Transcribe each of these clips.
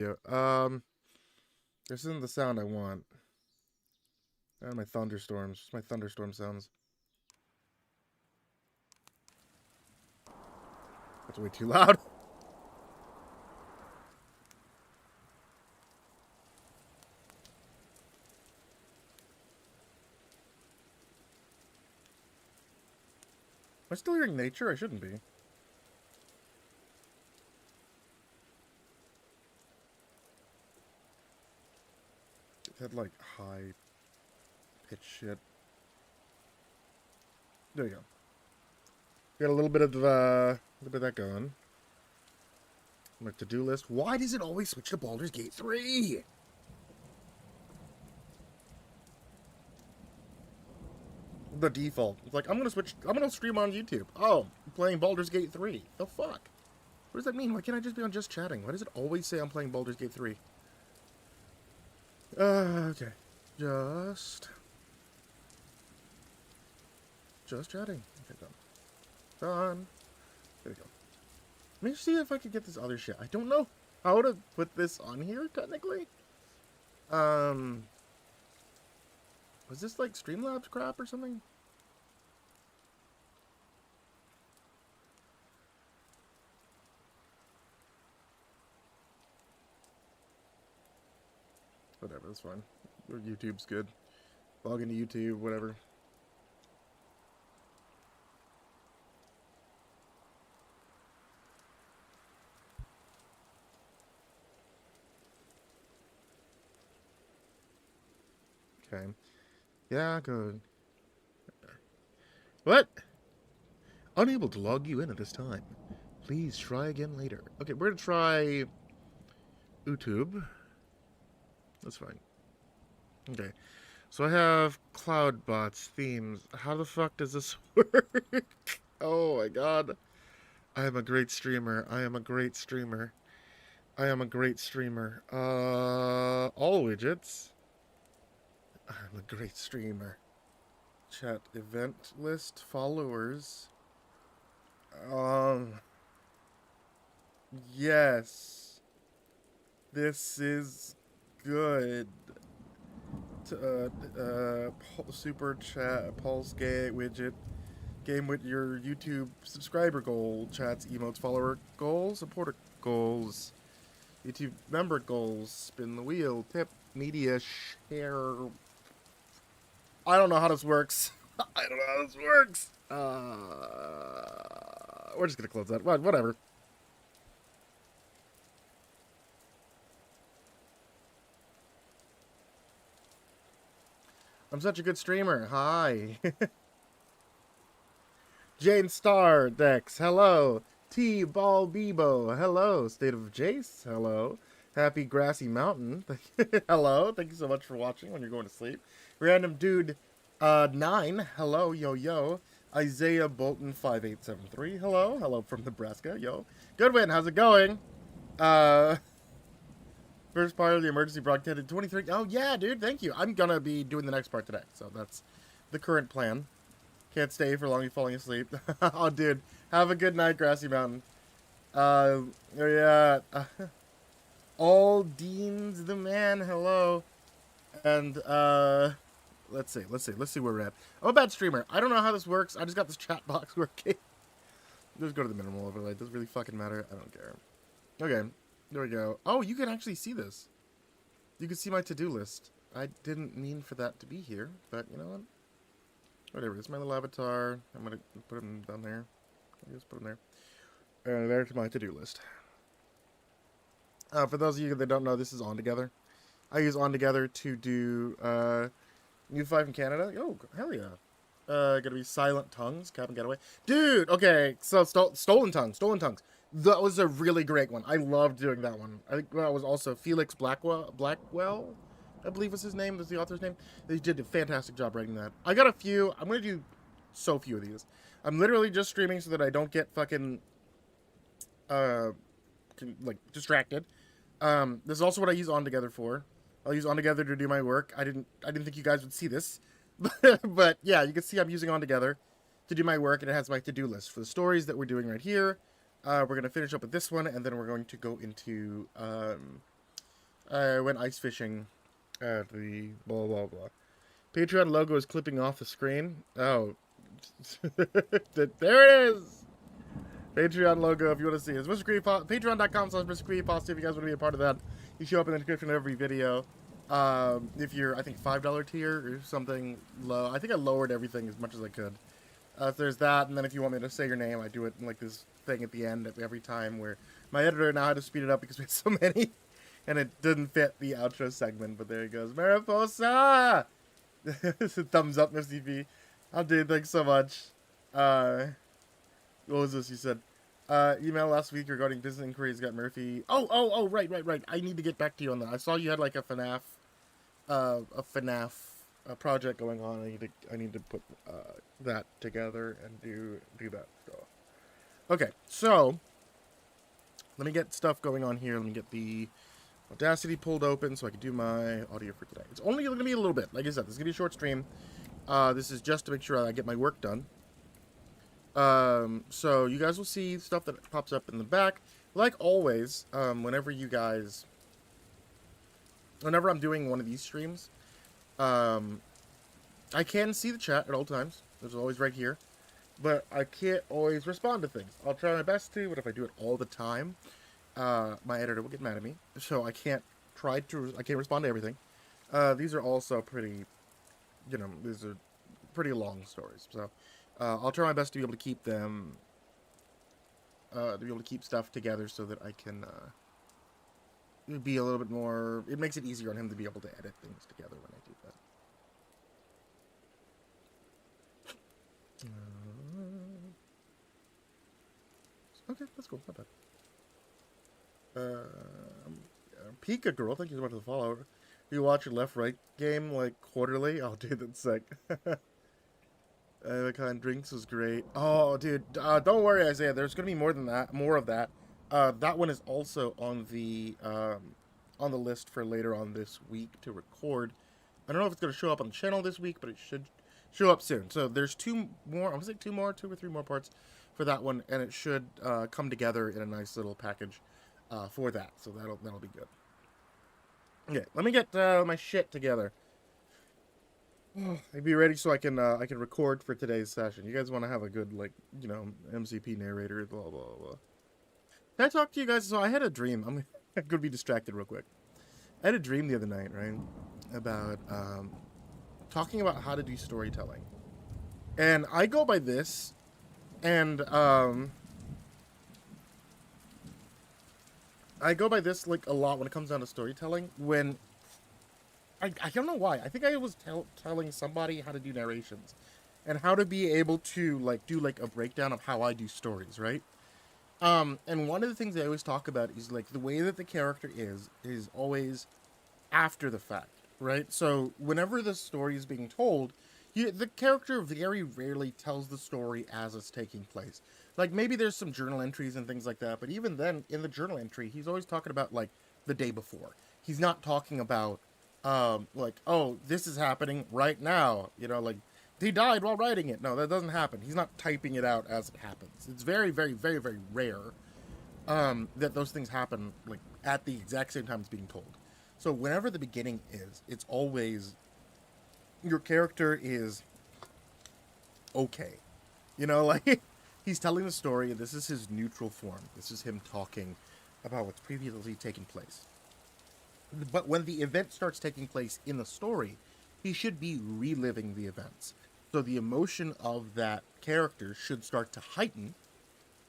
Yeah. This isn't the sound I want. My thunderstorms. Just my thunderstorm sounds. That's way too loud. Am I still hearing nature? I shouldn't be. It had like high pitch shit. There you go. Got a little bit of that going. My to-do list. Why does it always switch to Baldur's Gate 3? The default. It's like, I'm gonna stream on YouTube. Oh, I'm playing Baldur's Gate 3. The fuck? What does that mean? Why can't I just be on Just Chatting? Why does it always say I'm playing Baldur's Gate 3? Okay. Just... Just chatting. Okay, done. Done. There we go. Let me see if I can get this other shit. I don't know how to put this on here, technically. Was this like Streamlabs crap or something? Whatever, that's fine. YouTube's good. Log into YouTube, whatever. Okay. Yeah, good. What? Unable to log you in at this time. Please try again later. Okay, we're gonna try YouTube. That's fine. Okay. So I have Cloudbots themes. How the fuck does this work? Oh my god. I am a great streamer. I am a great streamer. I am a great streamer. All widgets. I'm a great streamer. Chat event list followers. Um. Yes. This is good. Super chat, pulse gate widget. Game with your YouTube subscriber goal. Chats, emotes, follower goals, supporter goals. YouTube member goals. Spin the wheel. Tip. Media share. I don't know how this works. I don't know how this works. We're just gonna close that. Whatever. I'm such a good streamer. Hi. Jane Star Dex. Hello. T Ball Bebo. Hello. State of Jace. Hello. Happy Grassy Mountain. Hello. Thank you so much for watching when you're going to sleep. Random Dude 9. Hello. Yo yo. Isaiah Bolton 5873. Hello. Hello from Nebraska. Yo. Goodwin, how's it going? Uh First part of the emergency broadcast at 23. Oh yeah, dude, thank you. I'm gonna be doing the next part today. So that's the current plan. Can't stay for long, you're falling asleep. Oh dude. Have a good night, Grassy Mountain. Yeah. All Dean's the man, hello. And let's see where we're at. I'm a bad streamer. I don't know how this works. I just got this chat box working. Just go to the minimal overlay. It doesn't really fucking matter. I don't care. Okay, there we go. Oh, you can actually see this. You can see my to-do list. I didn't mean for that to be here, but you know what? Whatever. It's my little avatar. I'm gonna put him down there. Just put him there. There's my to-do list. For those of you that don't know, this is On Together. I use On Together to do New 5 in Canada. Oh, hell yeah. Gonna be Silent Tongues, Cabin Getaway. Dude, okay, so Stolen Tongues. That was a really great one. I loved doing that one. I think that was also Felix Blackwell, I believe was his name, was the author's name. They did a fantastic job writing that. I got a few. I'm gonna do so few of these. I'm literally just streaming so that I don't get fucking like distracted. This is also what I use On Together for. I'll use On Together to do my work. I didn't think you guys would see this, but yeah, you can see I'm using On Together to do my work, and it has my to-do list for the stories that we're doing right here. We're gonna finish up with this one, and then we're going to go into I went ice fishing at the blah blah blah. Patreon logo is clipping off the screen. Oh, there it is. Patreon logo if you want to see it. It's Mr. Creepypasta. Patreon.com/Mr. Creepypasta if you guys want to be a part of that. You show up in the description of every video. If you're, I think, $5 tier or something low. I think I lowered everything as much as I could. So there's that, and then if you want me to say your name, I do it in like this thing at the end of every time where my editor now had to speed it up because we had so many, and it didn't fit the outro segment, but there he goes. Mariposa! Thumbs up, Mr. V. Oh, dude, thanks so much. What was this you said? Email last week regarding business inquiries got Murphy. Oh, right. I need to get back to you on that. I saw you had like a FNAF project going on. I need to put that together and do that stuff. Okay, so let me get stuff going on here. Let me get the Audacity pulled open so I can do my audio for today. It's only going to be a little bit. Like I said, this is going to be a short stream. This is just to make sure I get my work done. So you guys will see stuff that pops up in the back. Like always, whenever I'm doing one of these streams, I can see the chat at all times. It's always right here. But I can't always respond to things. I'll try my best to, but if I do it all the time, my editor will get mad at me. So I can't respond to everything. These are also pretty, these are pretty long stories. So I'll try my best to be able to keep them, to be able to keep stuff together so that I can be a little bit more. It makes it easier on him to be able to edit things together when I do that. Okay, that's cool. Not bad. Pika Girl, thank you so much for the follow. You watch your left-right game like quarterly? Oh, dude, that's sick. The kind of drinks was great. Oh, dude, don't worry, Isaiah. There's gonna be more of that. That one is also on the list for later on this week to record. I don't know if it's gonna show up on the channel this week, but it should show up soon. So there's two or three more parts for that one, and it should come together in a nice little package for that. So that'll be good. Okay, let me get my shit together. I'd be ready so I can record for today's session. You guys want to have a good MCP narrator, blah blah blah. Can I talk to you guys? So I had a dream. I'm gonna be distracted real quick. I had a dream the other night, right, about talking about how to do storytelling, and I go by this, and I go by this like a lot when it comes down to storytelling. When I don't know why. I think I was telling somebody how to do narrations and how to be able to do a breakdown of how I do stories, right? And one of the things I always talk about is the way that the character is always after the fact, right? So whenever the story is being told, the character very rarely tells the story as it's taking place. Like maybe there's some journal entries and things like that, but even then in the journal entry, he's always talking about the day before. He's not talking about oh, this is happening right now, he died while writing it. No, that doesn't happen. He's not typing it out as it happens. It's very, very, very, very rare that those things happen at the exact same time it's being told. So whenever the beginning is, it's always your character is okay. He's telling the story, and this is his neutral form. This is him talking about what's previously taken place. But when the event starts taking place in the story, he should be reliving the events. So the emotion of that character should start to heighten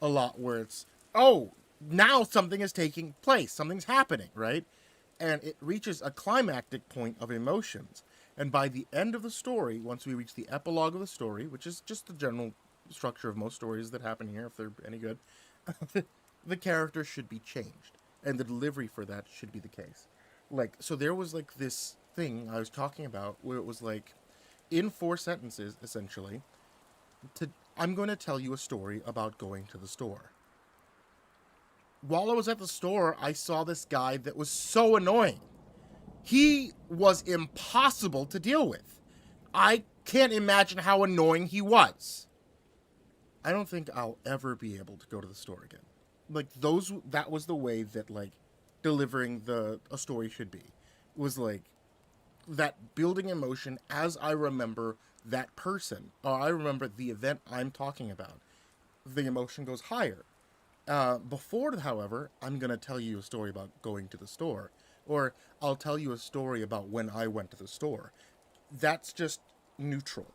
a lot, where it's, oh, now something is taking place. Something's happening, right? And it reaches a climactic point of emotions. And by the end of the story, once we reach the epilogue of the story, which is just the general structure of most stories that happen here, if they're any good, the character should be changed. And the delivery for that should be the case. So there was this thing I was talking about where it was in 4 sentences, essentially, I'm going to tell you a story about going to the store. While I was at the store, I saw this guy that was so annoying. He was impossible to deal with. I can't imagine how annoying he was. I don't think I'll ever be able to go to the store again. That was the way that, delivering a story should be. Was like that building emotion as I remember that person, or I remember the event I'm talking about. The emotion goes higher. Before, however, I'm going to tell you a story about going to the store, or I'll tell you a story about when I went to the store. That's just neutral.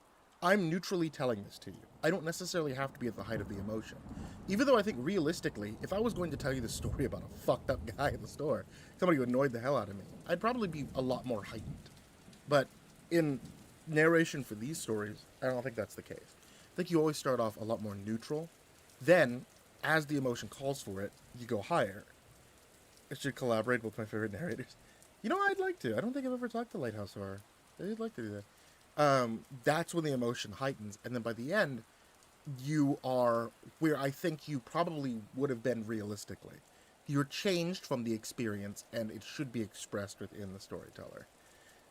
I'm neutrally telling this to you. I don't necessarily have to be at the height of the emotion. Even though I think realistically, if I was going to tell you the story about a fucked up guy at the store, somebody who annoyed the hell out of me, I'd probably be a lot more heightened. But in narration for these stories, I don't think that's the case. I think you always start off a lot more neutral. Then, as the emotion calls for it, you go higher. I should collaborate with my favorite narrators. You know, I'd like to. I don't think I've ever talked to Lighthouse Horror. I'd like to do that. That's when the emotion heightens, and then by the end, you are where I think you probably would have been realistically. You're changed from the experience, and it should be expressed within the storyteller.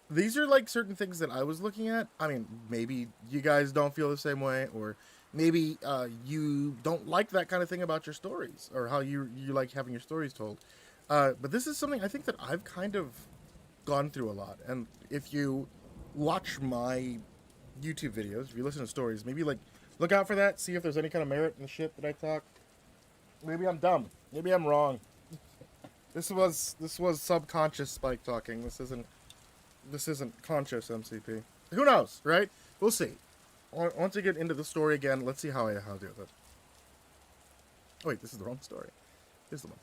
These are like certain things that I was looking at. I mean, maybe you guys don't feel the same way, or maybe you don't like that kind of thing about your stories, or how you like having your stories told. But this is something I think that I've kind of gone through a lot. And if you watch my YouTube videos, if you listen to stories, maybe like look out for that, see if there's any kind of merit in the shit that I talk. Maybe I'm dumb. Maybe I'm wrong. This was subconscious Spike talking. This isn't conscious MCP. Who knows, right? We'll see. Once I get into the story again, let's see how I deal with it. Oh wait, this is the wrong story. Here's the one.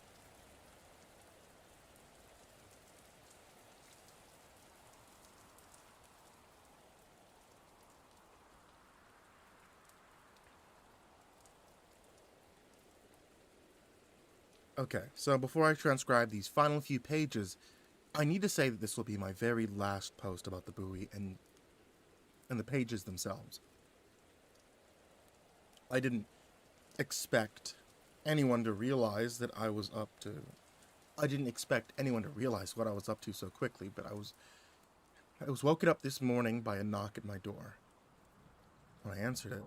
Okay, so before I transcribe these final few pages, I need to say that this will be my very last post about the buoy and the pages themselves. I didn't expect anyone to realize that I was up to. I didn't expect anyone to realize what I was up to so quickly, but I was woken up this morning by a knock at my door. When I answered it,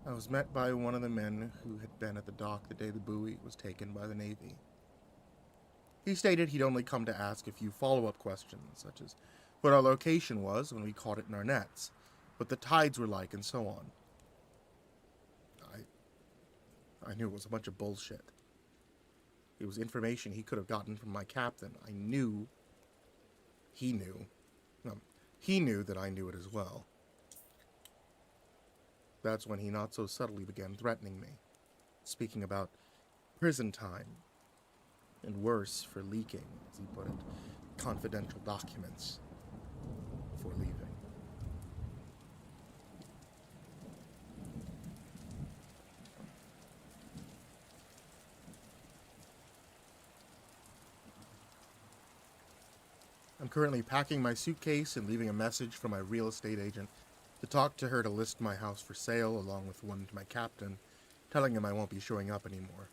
I was met by one of the men who had been at the dock the day the buoy was taken by the Navy. He stated he'd only come to ask a few follow-up questions, such as what our location was when we caught it in our nets, what the tides were like, and so on. I knew it was a bunch of bullshit. It was information he could have gotten from my captain. I knew he knew. He knew that I knew it as well. That's when he not so subtly began threatening me, speaking about prison time, and worse for leaking, as he put it, confidential documents before leaving. I'm currently packing my suitcase and leaving a message for my real estate agent to talk to her to list my house for sale, along with one to my captain, telling him I won't be showing up anymore.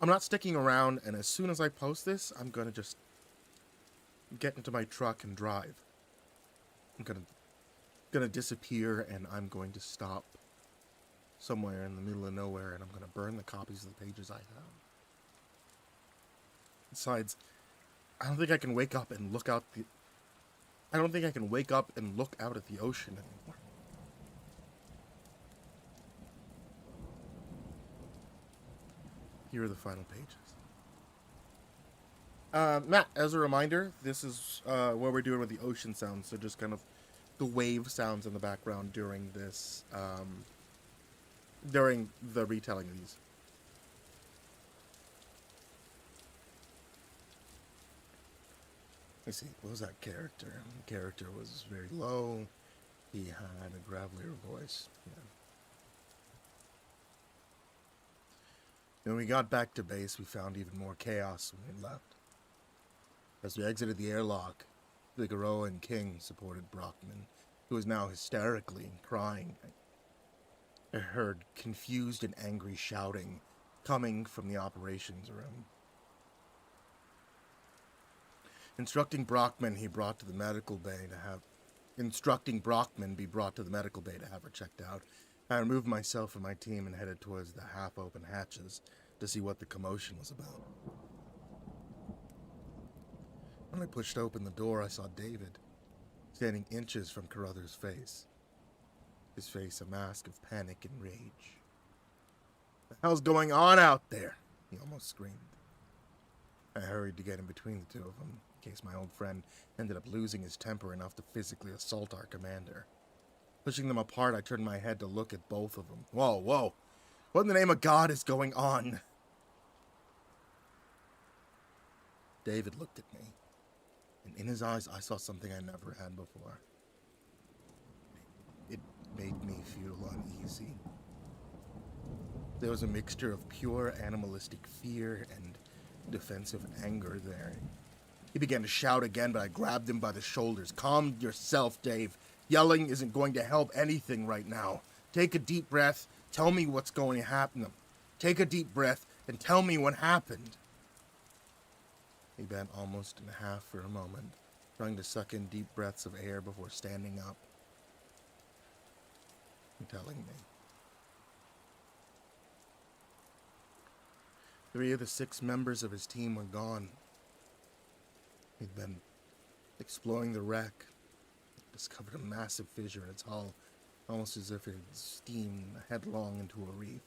I'm not sticking around, and as soon as I post this, I'm gonna just get into my truck and drive. I'm gonna disappear, and I'm going to stop somewhere in the middle of nowhere, and I'm gonna burn the copies of the pages I have. Besides, I don't think I can wake up and look out the... I don't think I can wake up and look out at the ocean anymore. Here are the final pages. Matt, as a reminder, this is what we're doing with the ocean sounds, so just kind of the wave sounds in the background during this, during the retelling of these. Let's see, what was that character? The character was very low. He had a gravelier voice. Yeah. When we got back to base, we found even more chaos when we left. As we exited the airlock, Figueroa and King supported Brockman, who was now hysterically crying. I heard confused and angry shouting coming from the operations room. Instructing Brockman be brought to the medical bay to have her checked out. I removed myself and my team and headed towards the half-open hatches, to see what the commotion was about. When I pushed open the door, I saw David, standing inches from Carruthers' face. His face a mask of panic and rage. "What the hell's going on out there?" he almost screamed. I hurried to get in between the two of them, in case my old friend ended up losing his temper enough to physically assault our commander. Pushing them apart, I turned my head to look at both of them. Whoa, whoa. What in the name of God is going on? David looked at me, and in his eyes I saw something I never had before. It made me feel uneasy. There was a mixture of pure animalistic fear and defensive anger there. He began to shout again, but I grabbed him by the shoulders. "Calm yourself, Dave. Yelling isn't going to help anything right now. Take a deep breath. Tell me what's going to happen. Take a deep breath and tell me what happened." He bent almost in half for a moment, trying to suck in deep breaths of air before standing up and telling me. 3 of the 6 members of his team were gone. He'd been exploring the wreck, discovered a massive fissure in its hull, almost as if it had steamed headlong into a reef.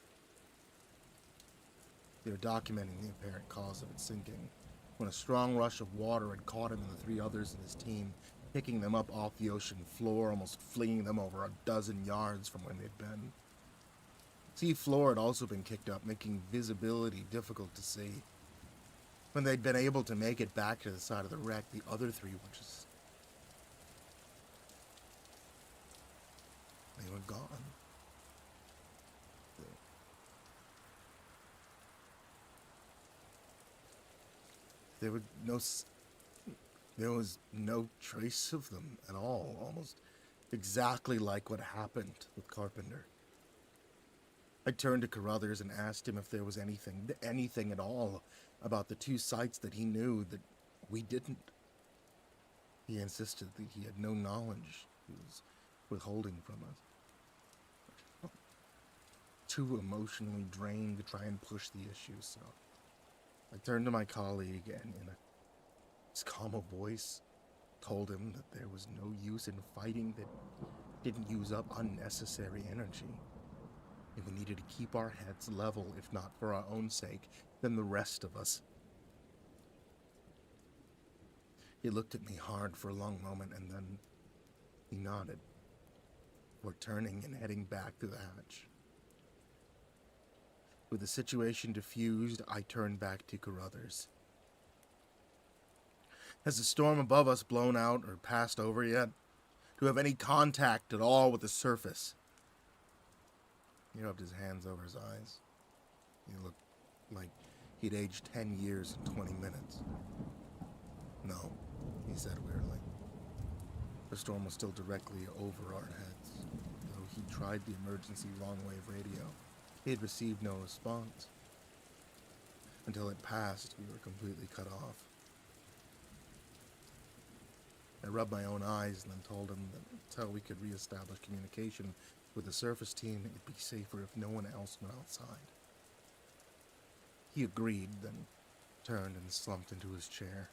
They were documenting the apparent cause of its sinking, when a strong rush of water had caught him and the 3 others in his team, picking them up off the ocean floor, almost flinging them over a dozen yards from where they'd been. Sea floor had also been kicked up, making visibility difficult to see. When they'd been able to make it back to the side of the wreck, the other 3 were just... they were gone. There was no trace of them at all, almost exactly like what happened with Carpenter. I turned to Carruthers and asked him if there was anything at all about the 2 sites that he knew that we didn't. He insisted that he had no knowledge he was withholding from us. Too emotionally drained to try and push the issue, so I turned to my colleague and in a calm voice told him that there was no use in fighting that didn't use up unnecessary energy. If we needed to keep our heads level, if not for our own sake, then the rest of us. He looked at me hard for a long moment, and then he nodded. We're turning and heading back to the hatch. With the situation diffused, I turned back to Carruthers. Has the storm above us blown out or passed over yet? Do we have any contact at all with the surface? He rubbed his hands over his eyes. He looked like he'd aged 10 years in 20 minutes. "No," he said wearily. The storm was still directly over our heads. Though he tried the emergency long-wave radio, he had received no response. Until it passed, we were completely cut off. I rubbed my own eyes and then told him that until we could reestablish communication with the surface team, it'd be safer if no one else went outside. He agreed, then turned and slumped into his chair,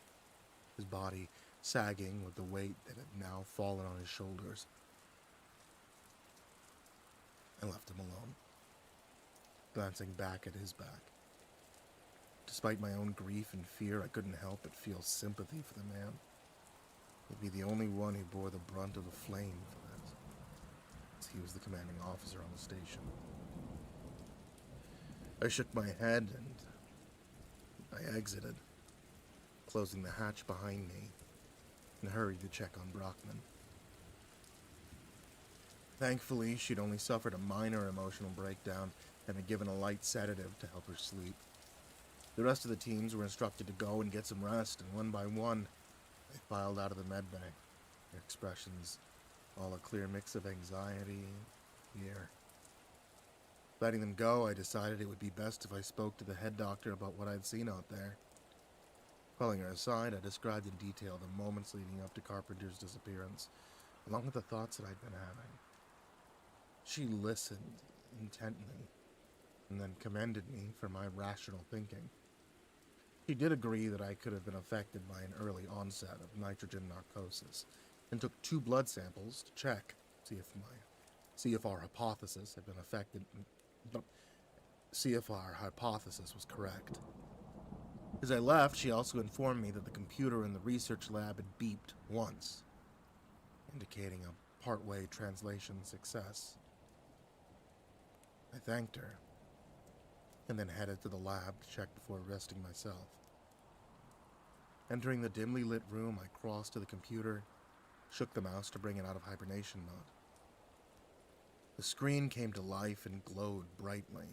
his body sagging with the weight that had now fallen on his shoulders. I left him alone, glancing back at his back. Despite my own grief and fear, I couldn't help but feel sympathy for the man. He'd be the only one who bore the brunt of the flame for that, as he was the commanding officer on the station. I shook my head and I exited, closing the hatch behind me, and hurried to check on Brockman. Thankfully, she'd only suffered a minor emotional breakdown and had given a light sedative to help her sleep. The rest of the teams were instructed to go and get some rest, and one by one, they filed out of the medbay, their expressions all a clear mix of anxiety and fear. Letting them go, I decided it would be best if I spoke to the head doctor about what I'd seen out there. Calling her aside, I described in detail the moments leading up to Carpenter's disappearance, along with the thoughts that I'd been having. She listened intently, and then commended me for my rational thinking. He did agree that I could have been affected by an early onset of nitrogen narcosis, and took 2 blood samples to check, see if our hypothesis had been affected, see if our hypothesis was correct. As I left, she also informed me that the computer in the research lab had beeped once, indicating a partway translation success. I thanked her, and then headed to the lab to check before resting myself. Entering the dimly lit room, I crossed to the computer, shook the mouse to bring it out of hibernation mode. The screen came to life and glowed brightly.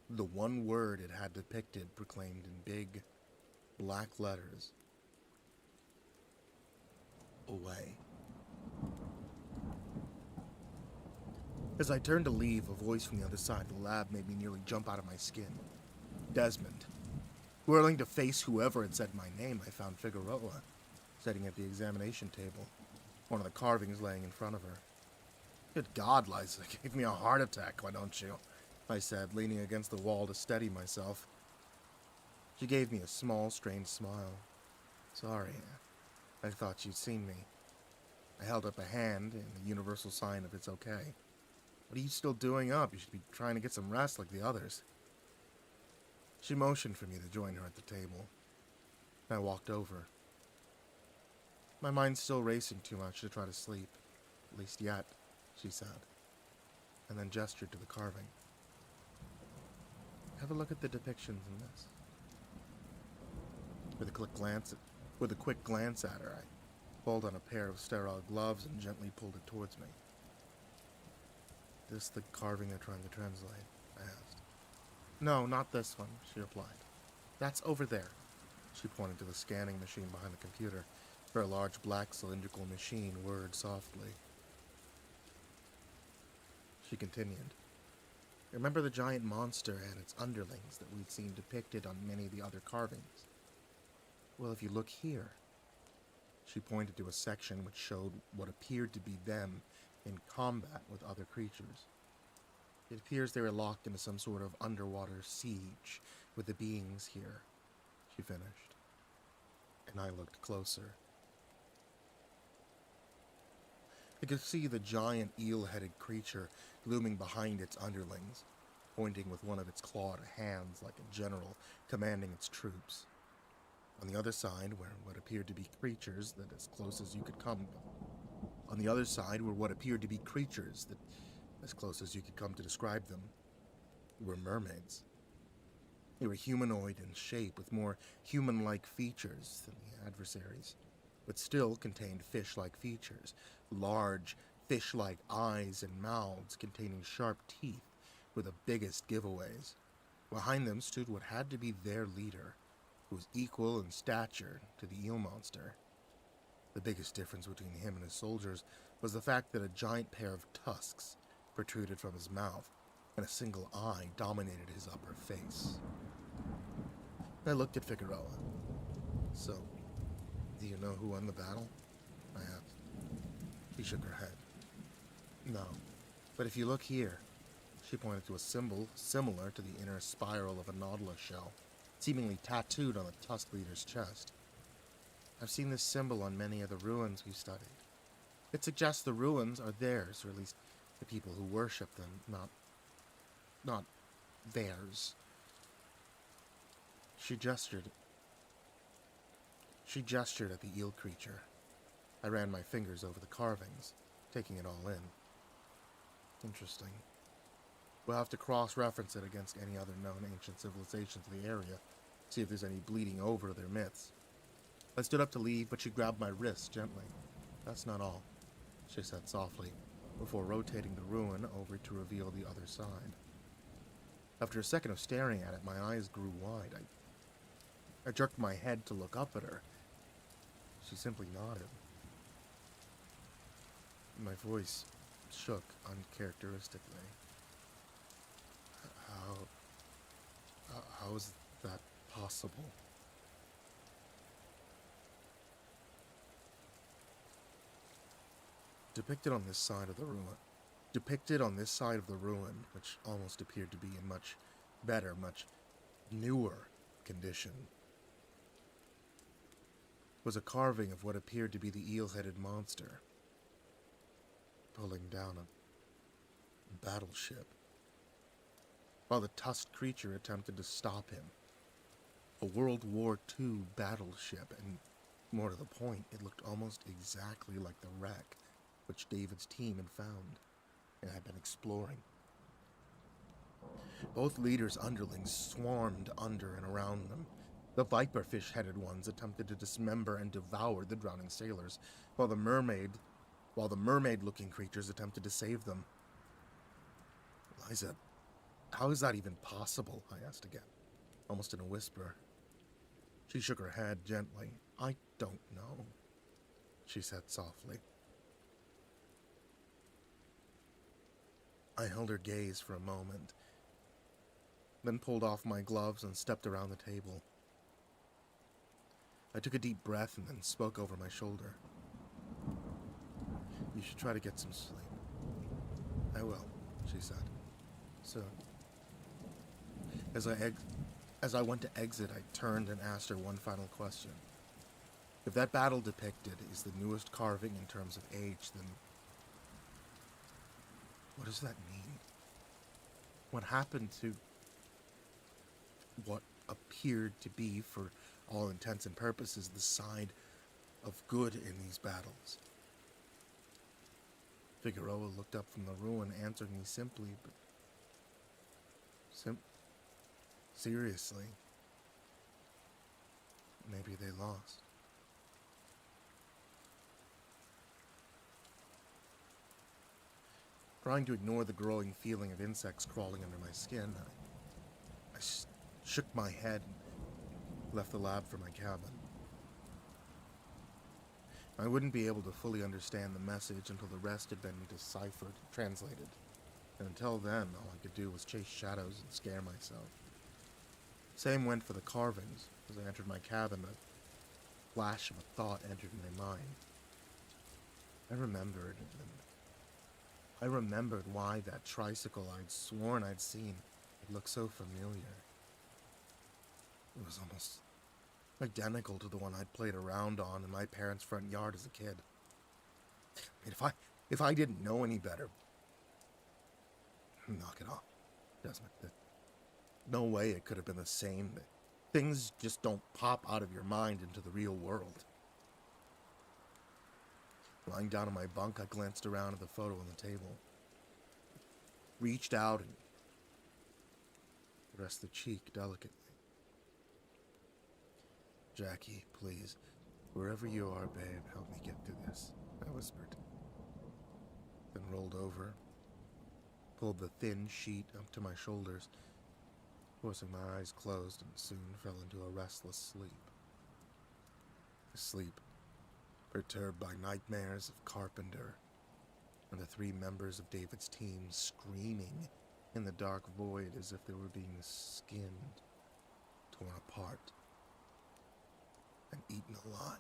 The one word it had depicted proclaimed in big, black letters, away. As I turned to leave, a voice from the other side of the lab made me nearly jump out of my skin. Desmond. Whirling to face whoever had said my name, I found Figueroa, sitting at the examination table, one of the carvings laying in front of her. Good God, Liza, give me a heart attack, why don't you? I said, leaning against the wall to steady myself. She gave me a small, strange smile. Sorry, I thought you'd seen me. I held up a hand in the universal sign of it's okay. What are you still doing up? You should be trying to get some rest like the others. She motioned for me to join her at the table. I walked over. My mind's still racing too much to try to sleep. At least yet, she said, and then gestured to the carving. Have a look at the depictions in this. With a quick glance at her, I pulled on a pair of sterile gloves and gently pulled it towards me. This the carving they're trying to translate? I asked. No, not this one, she replied. That's over there. She pointed to the scanning machine behind the computer, where a large black cylindrical machine whirred softly. She continued. Remember the giant monster and its underlings that we'd seen depicted on many of the other carvings? Well, if you look here. She pointed to a section which showed what appeared to be them in combat with other creatures. It appears they were locked into some sort of underwater siege with the beings here, she finished. And I looked closer. I could see the giant eel-headed creature looming behind its underlings, pointing with one of its clawed hands like a general commanding its troops. On the other side were what appeared to be creatures that as close as you could come to describe them, were mermaids. They were humanoid in shape with more human-like features than the adversaries, but still contained fish-like features, large fish-like eyes and mouths containing sharp teeth were the biggest giveaways. Behind them stood what had to be their leader, who was equal in stature to the eel monster. The biggest difference between him and his soldiers was the fact that a giant pair of tusks protruded from his mouth, and a single eye dominated his upper face. I looked at Figueroa. So, do you know who won the battle? I asked. She shook her head. No, but if you look here, she pointed to a symbol similar to the inner spiral of a nautilus shell, seemingly tattooed on the tusk leader's chest. I've seen this symbol on many of the ruins we've studied. It suggests the ruins are theirs, or at least the people who worship them, not theirs. She gestured at the eel creature. I ran my fingers over the carvings, taking it all in. Interesting. We'll have to cross-reference it against any other known ancient civilizations of the area, see if there's any bleeding over to their myths. I stood up to leave, but she grabbed my wrist gently. That's not all, she said softly, before rotating the ruin over to reveal the other side. After a second of staring at it, my eyes grew wide. I jerked my head to look up at her. She simply nodded. My voice shook uncharacteristically. How is that possible? Depicted on this side of the ruin, Depicted on this side of the ruin, which almost appeared to be in much better, much newer condition, was a carving of what appeared to be the eel-headed monster pulling down a battleship, while the tusked creature attempted to stop him. A World War II battleship, and more to the point, it looked almost exactly like the wreck which David's team had found and had been exploring. Both leaders' underlings swarmed under and around them. The viperfish-headed ones attempted to dismember and devour the drowning sailors, while the mermaid-looking creatures attempted to save them. Liza, how is that even possible? I asked again, almost in a whisper. She shook her head gently. I don't know, she said softly. I held her gaze for a moment, then pulled off my gloves and stepped around the table. I took a deep breath and then spoke over my shoulder. You should try to get some sleep. I will, she said. Soon. As I went to exit, I turned and asked her one final question. If that battle depicted is the newest carving in terms of age, then what does that mean? What happened to what appeared to be, for all intents and purposes, the side of good in these battles? Figueroa looked up from the ruin, answered me simply, but seriously. Maybe they lost. Trying to ignore the growing feeling of insects crawling under my skin, I shook my head and left the lab for my cabin. I wouldn't be able to fully understand the message until the rest had been deciphered, translated. And until then, all I could do was chase shadows and scare myself. Same went for the carvings. As I entered my cabin, a flash of a thought entered my mind. I remembered why that tricycle I'd sworn I'd seen had looked so familiar. It was almost identical to the one I'd played around on in my parents' front yard as a kid. If I didn't know any better, knock it off, Desmond. No way it could have been the same. Things just don't pop out of your mind into the real world. Lying down on my bunk, I glanced around at the photo on the table, reached out and pressed the cheek delicately. Jackie, please, wherever you are, babe, help me get through this, I whispered. Then rolled over, pulled the thin sheet up to my shoulders, forcing my eyes closed, and soon fell into a restless sleep. A sleep perturbed by nightmares of Carpenter and the 3 members of David's team screaming in the dark void as if they were being skinned, torn apart, and eaten alive.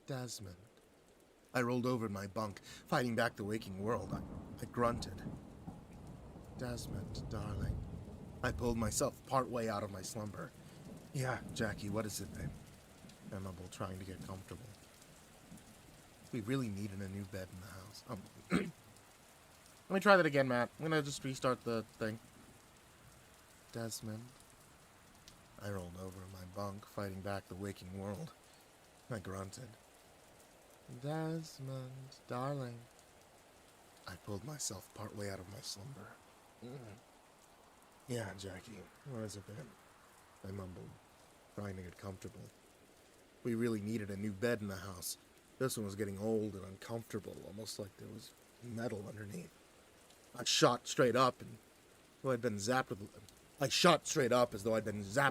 Desmond. I rolled over in my bunk, fighting back the waking world. I grunted. Desmond, darling. I pulled myself partway out of my slumber. Yeah, Jackie, what is it, babe? I mumbled, trying to get comfortable. We really needed a new bed in the house. Let me try that again, Matt. I'm gonna just restart the thing. Desmond. I rolled over in my bunk, fighting back the waking world. I grunted. Desmond, darling. I pulled myself partway out of my slumber. Yeah, Jackie, what has it been? I mumbled, trying to get comfortable. We really needed a new bed in the house. This one was getting old and uncomfortable, almost like there was metal underneath. I shot straight up as though I'd been zapped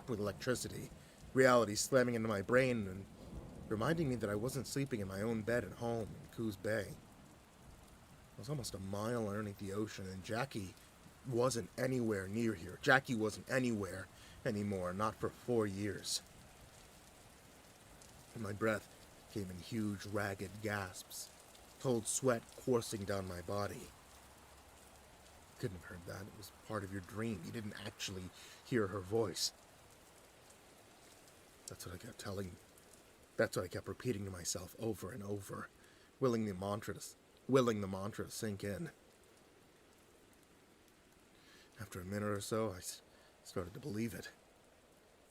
with electricity, reality slamming into my brain and reminding me that I wasn't sleeping in my own bed at home in Coos Bay. I was almost a mile underneath the ocean, and Jackie wasn't anywhere near here. Jackie wasn't anywhere anymore, not for 4 years. And my breath came in huge, ragged gasps, cold sweat coursing down my body. Couldn't have heard that. It was part of your dream. You didn't actually hear her voice. That's what I kept telling. That's what I kept repeating to myself over and over, willing the mantra to sink in. After a minute or so, I started to believe it.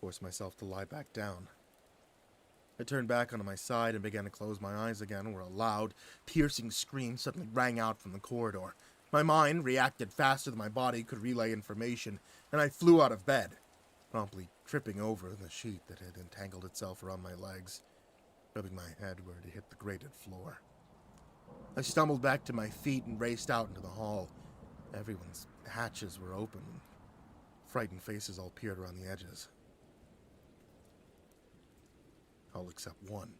Forced myself to lie back down. I turned back onto my side and began to close my eyes again, where a loud, piercing scream suddenly rang out from the corridor. My mind reacted faster than my body could relay information, and I flew out of bed, promptly tripping over the sheet that had entangled itself around my legs, rubbing my head where it hit the grated floor. I stumbled back to my feet and raced out into the hall. Everyone's hatches were open, and frightened faces all peered around the edges. All except one.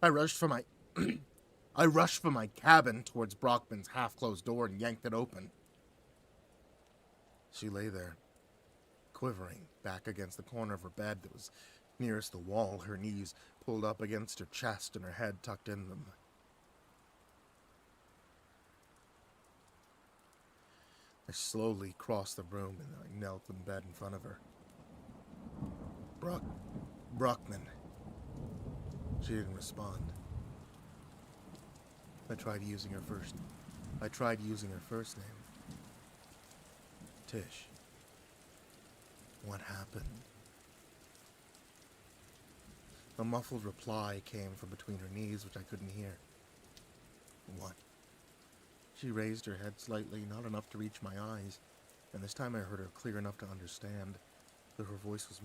I rushed for my cabin towards Brockman's half-closed door and yanked it open. She lay there, quivering, back against the corner of her bed that was nearest the wall, her knees pulled up against her chest and her head tucked in them. I slowly crossed the room and I knelt in bed in front of her. Brockman. She didn't respond. I tried using her first name. Tish. What happened? A muffled reply came from between her knees, which I couldn't hear. What? She raised her head slightly, not enough to reach my eyes, and this time I heard her clear enough to understand, though her voice was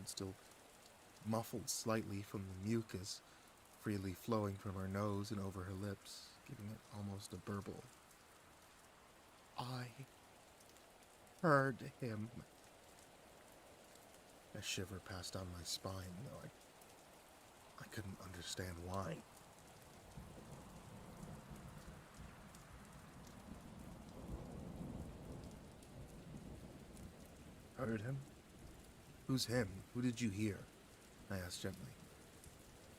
still muffled slightly from the mucus freely flowing from her nose and over her lips, giving it almost a burble. I heard him. A shiver passed down my spine, though I couldn't understand why. Heard him? Who's him? Who did you hear? I asked gently.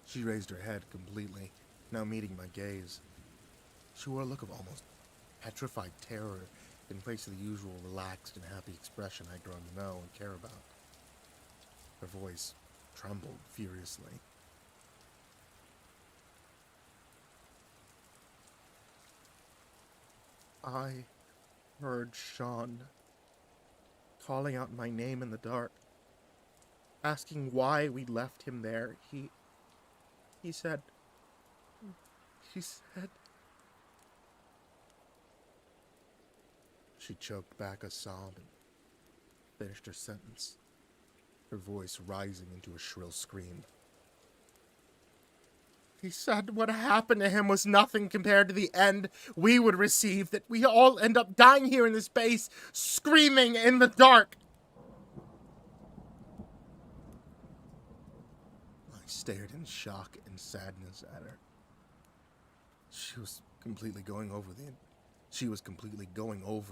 She raised her head completely, now meeting my gaze. She wore a look of almost petrified terror in place of the usual relaxed and happy expression I'd grown to know and care about. Her voice trembled furiously. I heard Sean calling out my name in the dark, asking why we left him there. He said... She choked back a sob and finished her sentence, her voice rising into a shrill scream. He said what happened to him was nothing compared to the end we would receive, that we all end up dying here in this base, screaming in the dark. I stared in shock and sadness at her. She was completely going over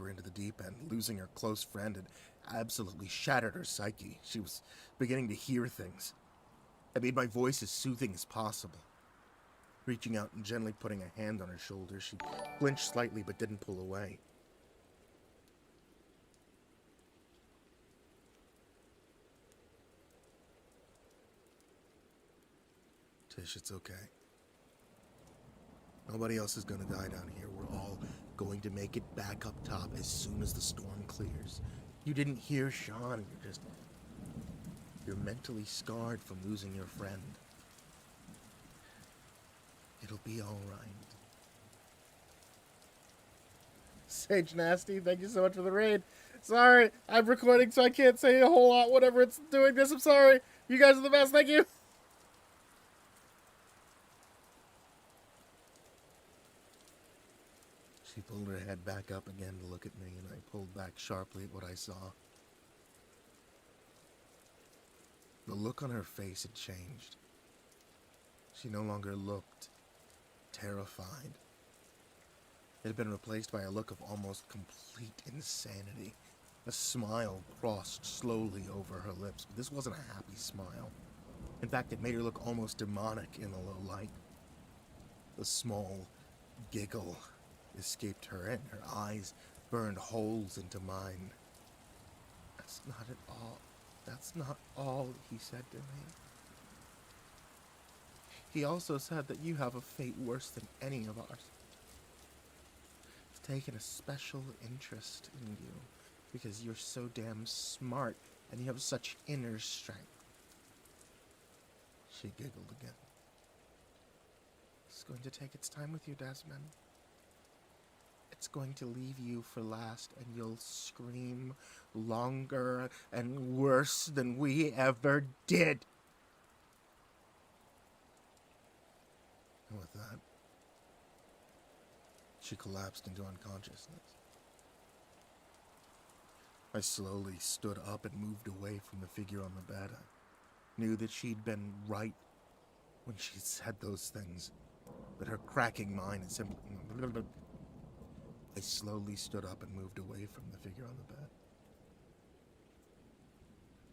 into the deep end. Losing her close friend had absolutely shattered her psyche. She was beginning to hear things. I made my voice as soothing as possible. Reaching out and gently putting a hand on her shoulder, she flinched slightly but didn't pull away. Tish, it's okay. Nobody else is gonna die down here. We're all going to make it back up top as soon as the storm clears. You didn't hear Sean. You're mentally scarred from losing your friend. It'll be all right. Sage Nasty, thank you so much for the raid. Sorry, I'm recording, so I can't say a whole lot whenever it's doing this. I'm sorry. You guys are the best. Thank you. She pulled her head back up again to look at me, and I pulled back sharply at what I saw. The look on her face had changed. She no longer looked terrified. It had been replaced by a look of almost complete insanity. A smile crossed slowly over her lips, but this wasn't a happy smile. In fact, it made her look almost demonic in the low light. A small giggle escaped her, and her eyes burned holes into mine. That's not at all. That's not all he said to me. He also said that you have a fate worse than any of ours. He's taken a special interest in you because you're so damn smart and you have such inner strength. She giggled again. It's going to take its time with you, Desmond. It's going to leave you for last, and you'll scream longer and worse than we ever did. And with that, she collapsed into unconsciousness. I slowly stood up and moved away from the figure on the bed. I knew that she'd been right when she said those things, that her cracking mind had simply... I slowly stood up and moved away from the figure on the bed.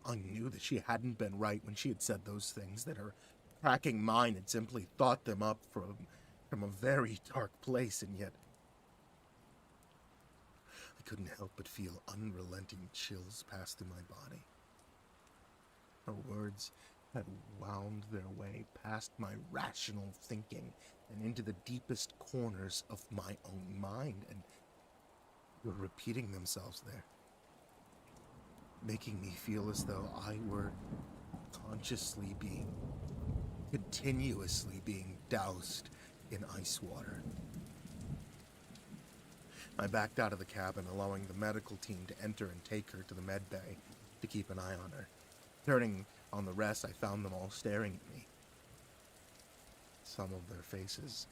I knew that she hadn't been right when she had said those things, that her cracking mind had simply thought them up from a very dark place, and yet I couldn't help but feel unrelenting chills pass through my body. Her words had wound their way past my rational thinking and into the deepest corners of my own mind, and were repeating themselves there, making me feel as though I were continuously being doused in ice water. I backed out of the cabin, allowing the medical team to enter and take her to the med bay to keep an eye on her. Turning on the rest, I found them all staring at me. Some of their faces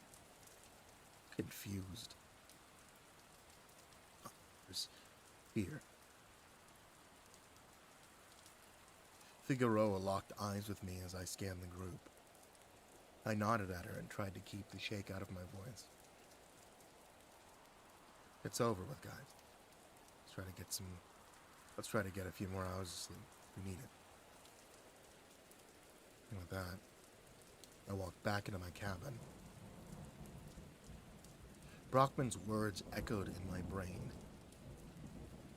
confused. Others fear. Figueroa locked eyes with me as I scanned the group. I nodded at her and tried to keep the shake out of my voice. It's over with, guys. Let's try to get a few more hours of sleep. We need it. And with that, I walked back into my cabin. Brockman's words echoed in my brain.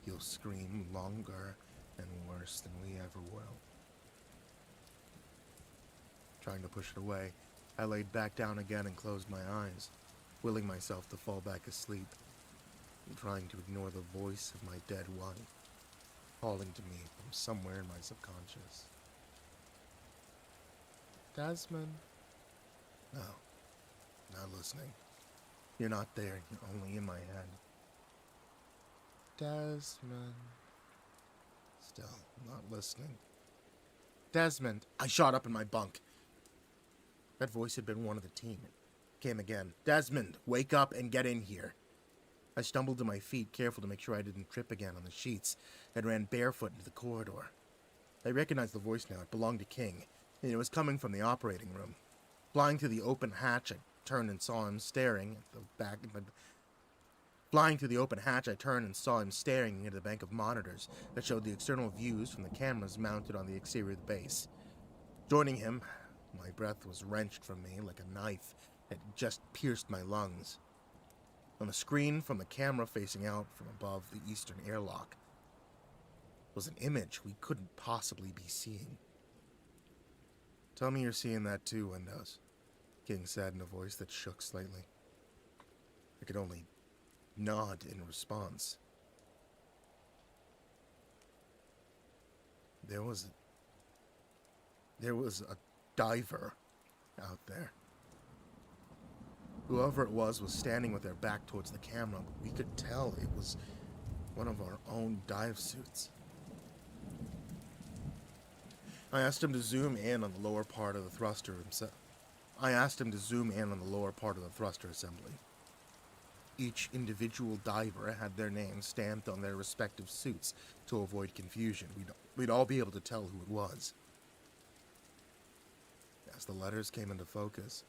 You'll scream longer and worse than we ever will. Trying to push it away, I laid back down again and closed my eyes, willing myself to fall back asleep, and trying to ignore the voice of my dead wife, calling to me from somewhere in my subconscious. Desmond? No, not listening. You're not there, you're only in my head. Desmond. Still, not listening. Desmond! I shot up in my bunk. That voice had been one of the team. It came again. Desmond, wake up and get in here. I stumbled to my feet, careful to make sure I didn't trip again on the sheets, and ran barefoot into the corridor. I recognized the voice now. It belonged to King, and it was coming from the operating room. Flying through the open hatch, I turned and saw him staring at the back of my... Flying through the open hatch, I turned and saw him staring into the bank of monitors that showed the external views from the cameras mounted on the exterior of the base. Joining him, my breath was wrenched from me like a knife that just pierced my lungs. On the screen from the camera facing out from above the eastern airlock was an image we couldn't possibly be seeing. Tell me you're seeing that too, Windows, King said in a voice that shook slightly. I could only nod in response. There was a diver out there. Whoever it was standing with their back towards the camera, but we could tell it was one of our own dive suits. I asked him to zoom in on the lower part of the thruster assembly. Each individual diver had their names stamped on their respective suits to avoid confusion. We'd all be able to tell who it was. As the letters came into focus,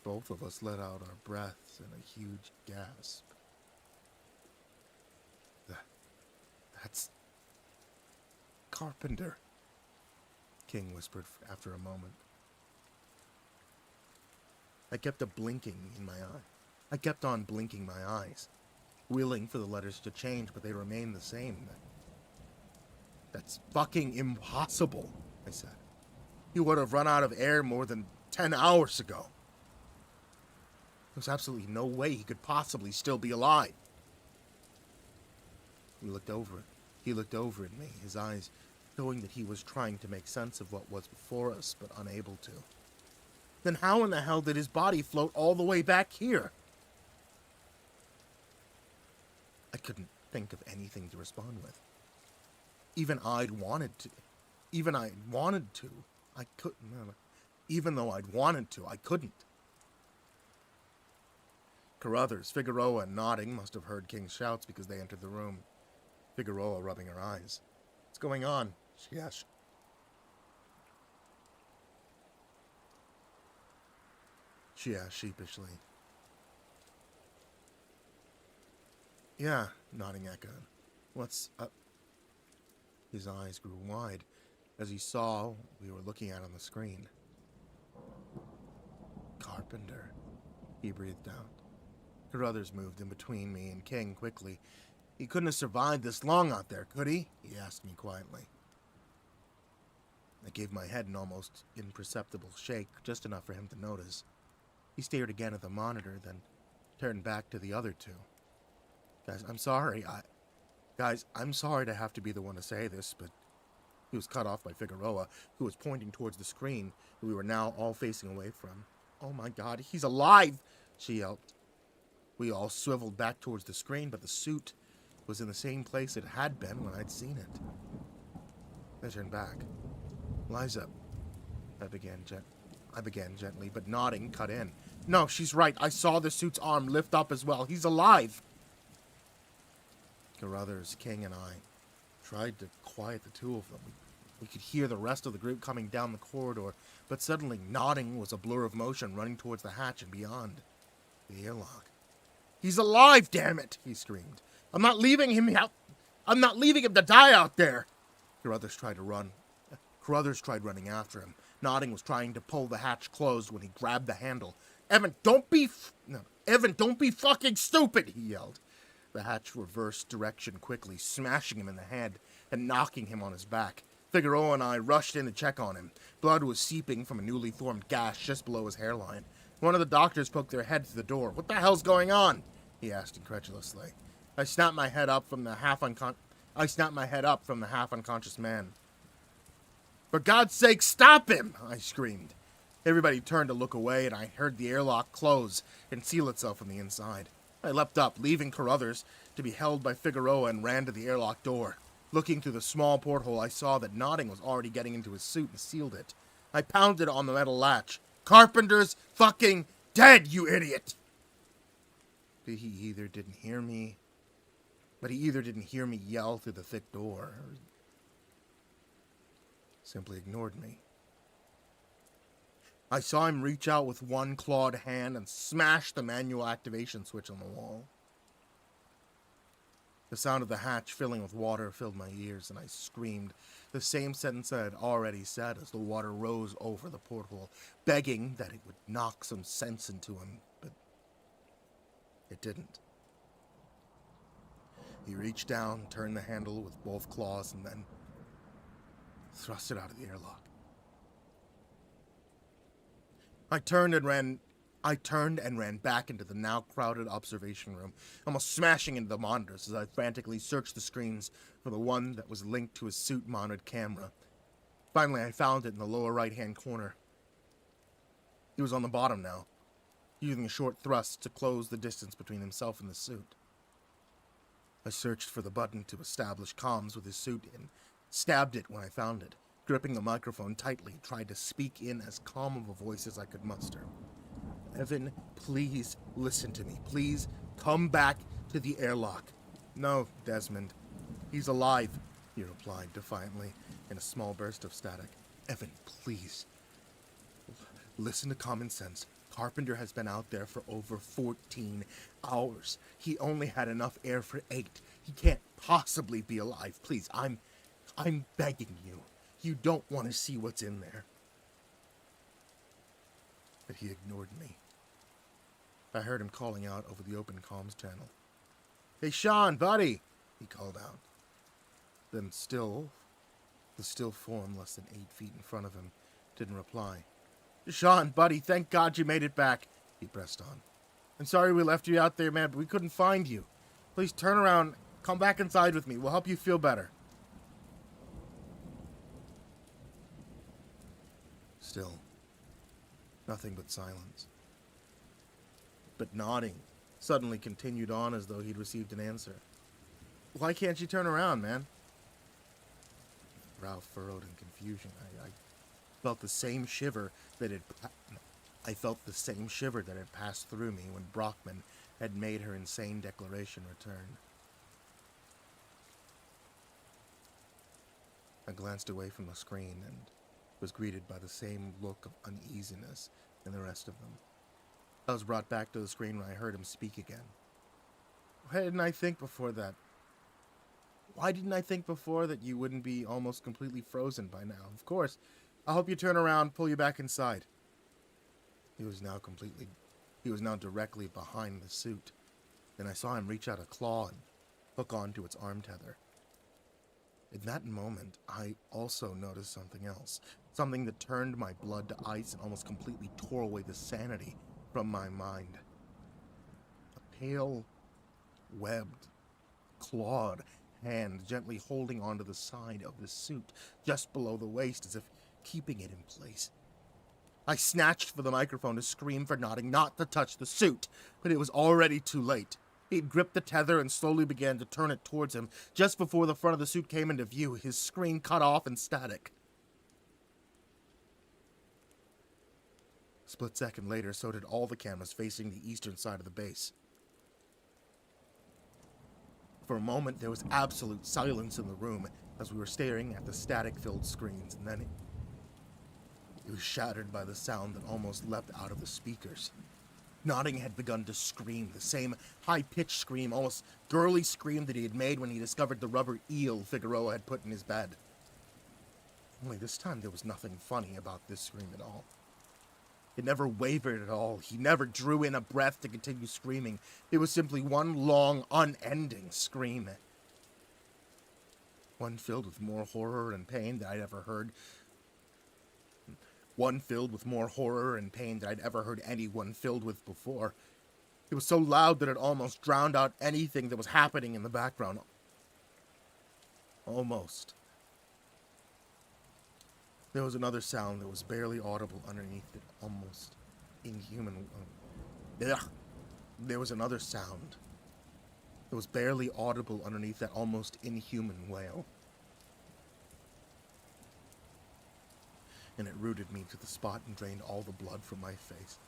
both of us let out our breaths in a huge gasp. That's Carpenter. King whispered after a moment. I kept blinking in my eye. I kept on blinking my eyes, willing for the letters to change, but they remained the same. That's fucking impossible, I said. He would have run out of air more than 10 hours ago. There's absolutely no way he could possibly still be alive. He looked over at me, his eyes showing that he was trying to make sense of what was before us, but unable to. Then how in the hell did his body float all the way back here? I couldn't think of anything to respond with. Even though I'd wanted to, I couldn't. Carruthers, Figueroa, and Nodding must have heard King's shouts because they entered the room. Figueroa rubbing her eyes. What's going on? She asked. She asked sheepishly. Yeah, Nodding echoed. What's up? His eyes grew wide as he saw what we were looking at on the screen. Carpenter, he breathed out. Carruthers moved in between me and King quickly. He couldn't have survived this long out there, could he? He asked me quietly. I gave my head an almost imperceptible shake, just enough for him to notice. He stared again at the monitor, then turned back to the other two. Guys, I'm sorry to have to be the one to say this, but he was cut off by Figueroa, who was pointing towards the screen that we were now all facing away from. Oh my God, he's alive, she yelped. We all swiveled back towards the screen, but the suit was in the same place it had been when I'd seen it. I turned back. Liza, I began gently, but Nodding cut in. No, she's right. I saw the suit's arm lift up as well. He's alive. Carruthers, King, and I tried to quiet the two of them. We could hear the rest of the group coming down the corridor, but suddenly Nodding was a blur of motion running towards the hatch and beyond. The airlock. He's alive, damn it, he screamed. I'm not leaving him to die out there. Carruthers tried running after him. Nodding was trying to pull the hatch closed when he grabbed the handle. Evan, don't be fucking stupid, he yelled. The hatch reversed direction quickly, smashing him in the head and knocking him on his back. Figueroa and I rushed in to check on him. Blood was seeping from a newly formed gash just below his hairline. One of the doctors poked their head through the door. What the hell's going on? He asked incredulously. I snapped my head up from the half unconscious man. For God's sake, stop him! I screamed. Everybody turned to look away, and I heard the airlock close and seal itself from the inside. I leapt up, leaving Carruthers to be held by Figueroa, and ran to the airlock door. Looking through the small porthole, I saw that Nodding was already getting into his suit and sealed it. I pounded on the metal latch. Carpenter's fucking dead, you idiot! But he either didn't hear me yell through the thick door, or simply ignored me. I saw him reach out with one clawed hand and smash the manual activation switch on the wall. The sound of the hatch filling with water filled my ears, and I screamed the same sentence I had already said as the water rose over the porthole, begging that it would knock some sense into him, but it didn't. He reached down, turned the handle with both claws, and then thrust it out of the airlock. I turned and ran back into the now crowded observation room, almost smashing into the monitors as I frantically searched the screens for the one that was linked to his suit-mounted camera. Finally, I found it in the lower right-hand corner. He was on the bottom now, using a short thrust to close the distance between himself and the suit. I searched for the button to establish comms with his suit and stabbed it when I found it. Gripping the microphone tightly, tried to speak in as calm of a voice as I could muster. Evan, please listen to me. Please come back to the airlock. No, Desmond. He's alive, he replied defiantly in a small burst of static. Evan, please. Listen to common sense. Carpenter has been out there for over 14 hours. He only had enough air for 8. He can't possibly be alive. Please, I'm begging you. You don't want to see what's in there. But he ignored me. I heard him calling out over the open comms channel. "Hey, Sean, buddy," he called out. Then the still form less than 8 feet in front of him didn't reply. "Sean, buddy, thank God you made it back," he pressed on. "I'm sorry we left you out there, man, but we couldn't find you. Please turn around, come back inside with me. We'll help you feel better." Still, nothing but silence. But nodding suddenly continued on as though he'd received an answer. "Why can't you turn around, man?" Brow furrowed in confusion. I felt the same shiver that had passed through me when Brockman had made her insane declaration return. I glanced away from the screen and was greeted by the same look of uneasiness in the rest of them. I was brought back to the screen when I heard him speak again. Why didn't I think before that you wouldn't be almost completely frozen by now? Of course. I'll help you turn around, pull you back inside. He was now directly behind the suit, and I saw him reach out a claw and hook onto its arm tether. In that moment, I also noticed something else. Something that turned my blood to ice and almost completely tore away the sanity from my mind. A pale, webbed, clawed hand gently holding onto the side of the suit, just below the waist, as if keeping it in place. I snatched for the microphone to scream for Nodding not to touch the suit, but it was already too late. He'd gripped the tether and slowly began to turn it towards him. Just before the front of the suit came into view, his screen cut off in static. A split second later, so did all the cameras facing the eastern side of the base. For a moment, there was absolute silence in the room as we were staring at the static-filled screens, and then it was shattered by the sound that almost leapt out of the speakers. Nodding had begun to scream, the same high-pitched scream, almost girly scream that he had made when he discovered the rubber eel Figueroa had put in his bed. Only this time there was nothing funny about this scream at all. It never wavered at all. He never drew in a breath to continue screaming. It was simply one long, unending scream. One filled with more horror and pain than I'd ever heard. One filled with more horror and pain than I'd ever heard anyone filled with before. It was so loud that it almost drowned out anything that was happening in the background. Almost. There was another sound that was barely audible underneath it, almost inhuman. There was another sound that was barely audible underneath that almost inhuman wail. And it rooted me to the spot and drained all the blood from my face.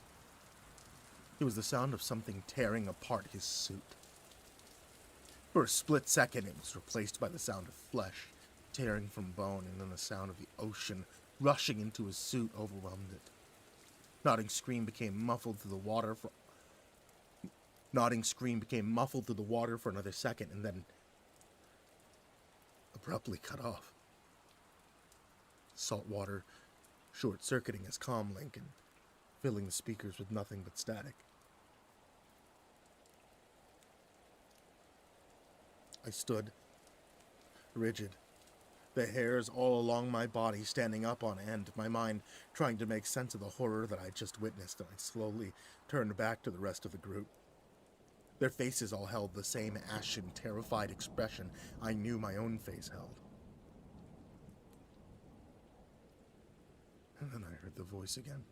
It was the sound of something tearing apart his suit. For a split second, it was replaced by the sound of flesh tearing from bone, and then the sound of the ocean rushing into his suit overwhelmed it. Nodding's scream became muffled through the water for another second, and then abruptly cut off. Salt water short-circuiting his comm link and filling the speakers with nothing but static. I stood, rigid, the hairs all along my body standing up on end, my mind trying to make sense of the horror that I'd just witnessed, and I slowly turned back to the rest of the group. Their faces all held the same ashen, terrified expression I knew my own face held. And then I heard the voice again.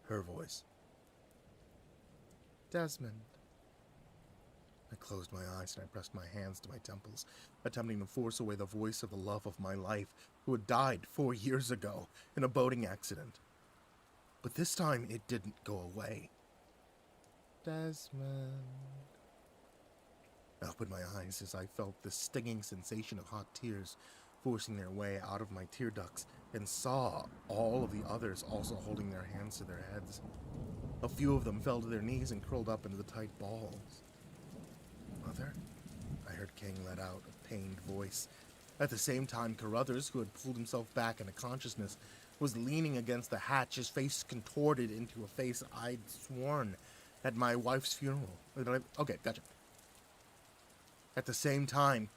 Her voice. "Desmond." I closed my eyes and I pressed my hands to my temples, attempting to force away the voice of the love of my life, who had died 4 years ago in a boating accident. But this time it didn't go away. "Desmond." I opened my eyes as I felt the stinging sensation of hot tears forcing their way out of my tear ducts, and saw all of the others also holding their hands to their heads. A few of them fell to their knees and curled up into the tight balls. "Mother?" I heard King let out a pained voice, At the same time, Carruthers, who had pulled himself back into consciousness, was leaning against the hatch, his face contorted into a face I'd sworn at my wife's funeral. Okay, gotcha. At the same time,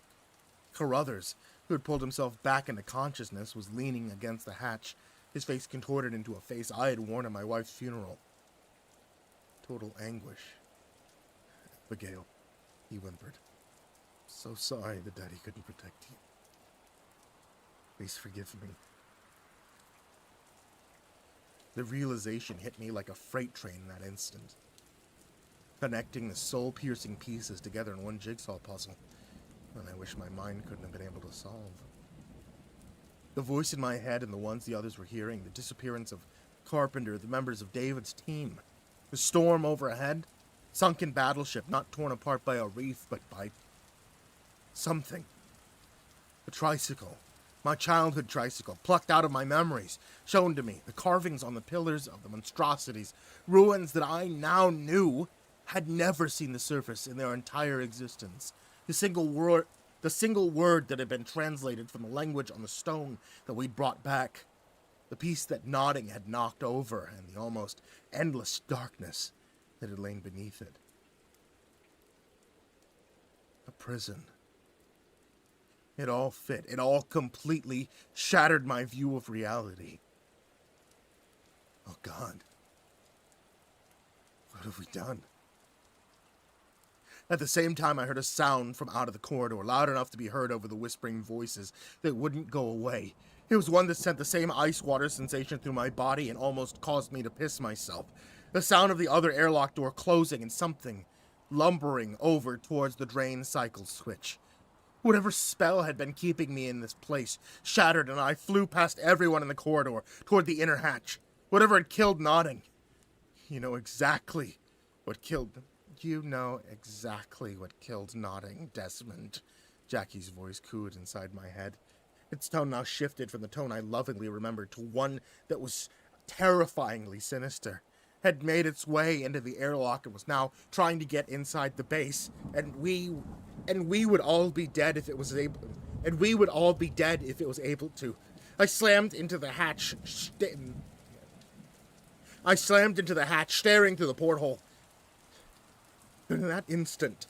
Carruthers, who had pulled himself back into consciousness, was leaning against the hatch, his face contorted into a face I had worn at my wife's funeral. Total anguish. Abigail, he whimpered. So sorry that Daddy couldn't protect you. Please forgive me. The realization hit me like a freight train in that instant, connecting the soul-piercing pieces together in one jigsaw puzzle, and I wish my mind couldn't have been able to solve. The voice in my head and the ones the others were hearing, the disappearance of Carpenter, the members of David's team, the storm overhead, sunken battleship not torn apart by a reef, but by something. The tricycle, my childhood tricycle, plucked out of my memories, shown to me, the carvings on the pillars of the monstrosities, ruins that I now knew had never seen the surface in their entire existence. The single word that had been translated from the language on the stone that we'd brought back. The piece that nodding had knocked over, and the almost endless darkness that had lain beneath it. A prison. It all fit. It all completely shattered my view of reality. Oh God. What have we done? At the same time, I heard a sound from out of the corridor, loud enough to be heard over the whispering voices that wouldn't go away. It was one that sent the same ice water sensation through my body and almost caused me to piss myself. The sound of the other airlock door closing and something lumbering over towards the drain cycle switch. Whatever spell had been keeping me in this place shattered, and I flew past everyone in the corridor toward the inner hatch. Whatever had killed Nodding. You know exactly what killed Nodding, Desmond. Jackie's voice cooed inside my head. Its tone now shifted from the tone I lovingly remembered to one that was terrifyingly sinister. Had made its way into the airlock and was now trying to get inside the base, and we would all be dead if it was able to. I slammed into the hatch, staring through the porthole. And in that instant,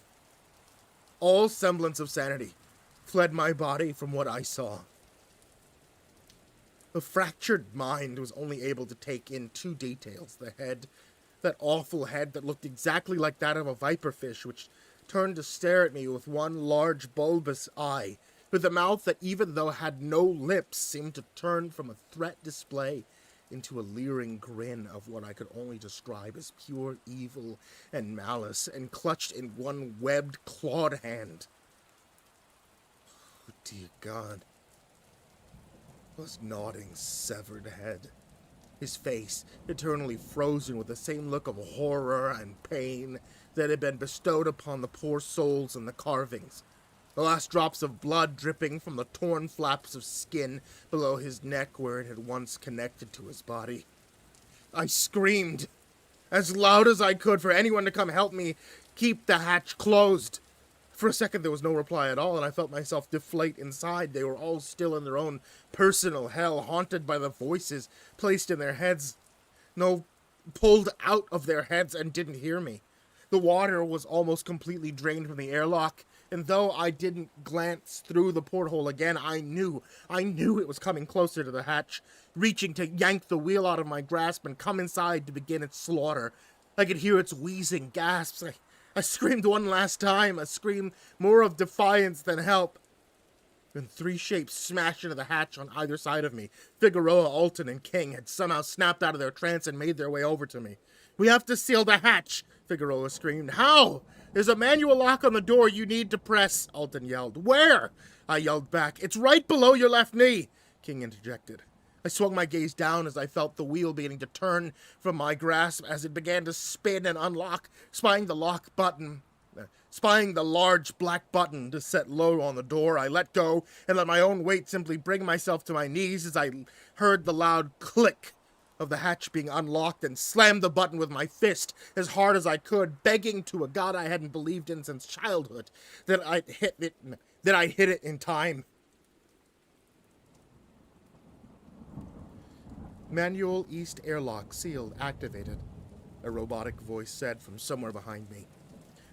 all semblance of sanity fled my body from what I saw. The fractured mind was only able to take in two details. The head, that awful head that looked exactly like that of a viperfish, which turned to stare at me with one large bulbous eye, with a mouth that, even though had no lips, seemed to turn from a threat display into a leering grin of what I could only describe as pure evil and malice, and clutched in one webbed, clawed hand. Oh, dear God. Was Nodding's severed head, his face eternally frozen with the same look of horror and pain that had been bestowed upon the poor souls in the carvings, the last drops of blood dripping from the torn flaps of skin below his neck where it had once connected to his body. I screamed as loud as I could for anyone to come help me keep the hatch closed. For a second there was no reply at all, and I felt myself deflate inside. They were all still in their own personal hell, haunted by the voices placed in their heads. No, pulled out of their heads and didn't hear me. The water was almost completely drained from the airlock, and though I didn't glance through the porthole again, I knew it was coming closer to the hatch, reaching to yank the wheel out of my grasp and come inside to begin its slaughter. I could hear its wheezing gasps. I screamed one last time, a scream more of defiance than help. Then three shapes smashed into the hatch on either side of me. Figueroa, Alton, and King had somehow snapped out of their trance and made their way over to me. "We have to seal the hatch," Figueroa screamed. "How?" "There's a manual lock on the door you need to press," Alton yelled. "Where?" I yelled back. "It's right below your left knee," King interjected. I swung my gaze down as I felt the wheel beginning to turn from my grasp as it began to spin and unlock, spying the large black button to set low on the door. I let go and let my own weight simply bring myself to my knees as I heard the loud click of the hatch being unlocked and slammed the button with my fist as hard as I could, begging to a God I hadn't believed in since childhood that I'd hit it in time. Manual east airlock sealed, activated, a robotic voice said from somewhere behind me.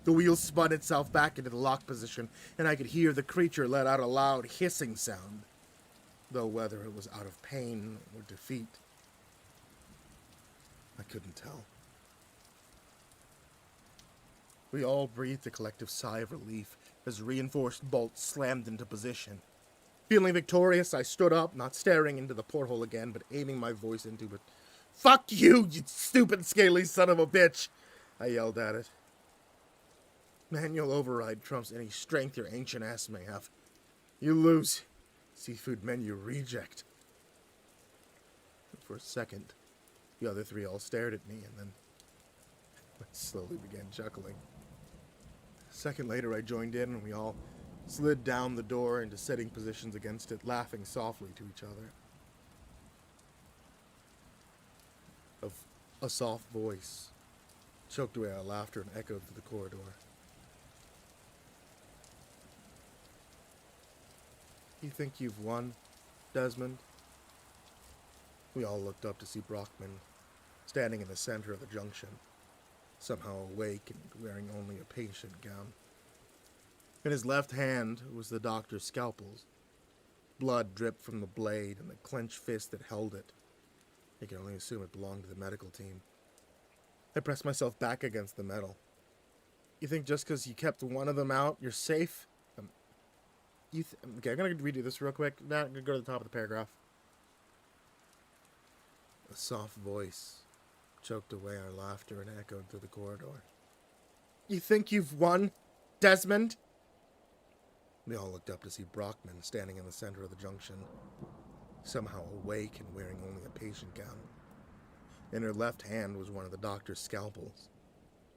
The wheel spun itself back into the lock position, and I could hear the creature let out a loud hissing sound, though whether it was out of pain or defeat, I couldn't tell. We all breathed a collective sigh of relief as reinforced bolts slammed into position. Feeling victorious, I stood up, not staring into the porthole again, but aiming my voice into it. "Fuck you, you stupid scaly son of a bitch!" I yelled at it. Manual override trumps any strength your ancient ass may have. You lose. Seafood menu reject. For a second, the other three all stared at me, and then I slowly began chuckling. A second later, I joined in, and we all slid down the door into sitting positions against it, laughing softly to each other. A soft voice choked away our laughter and echoed through the corridor. "You think you've won, Desmond?" We all looked up to see Brockman, standing in the center of the junction, somehow awake and wearing only a patient gown. In his left hand was the doctor's scalpel. Blood dripped from the blade and the clenched fist that held it. I could only assume it belonged to the medical team. I pressed myself back against the metal. "You think just because you kept one of them out, you're safe?" Okay, I'm going to redo this real quick. I'm going to go to the top of the paragraph. A soft voice choked away our laughter and echoed through the corridor. "You think you've won, Desmond?" We all looked up to see Brockman standing in the center of the junction, somehow awake and wearing only a patient gown. In her left hand was one of the doctor's scalpels.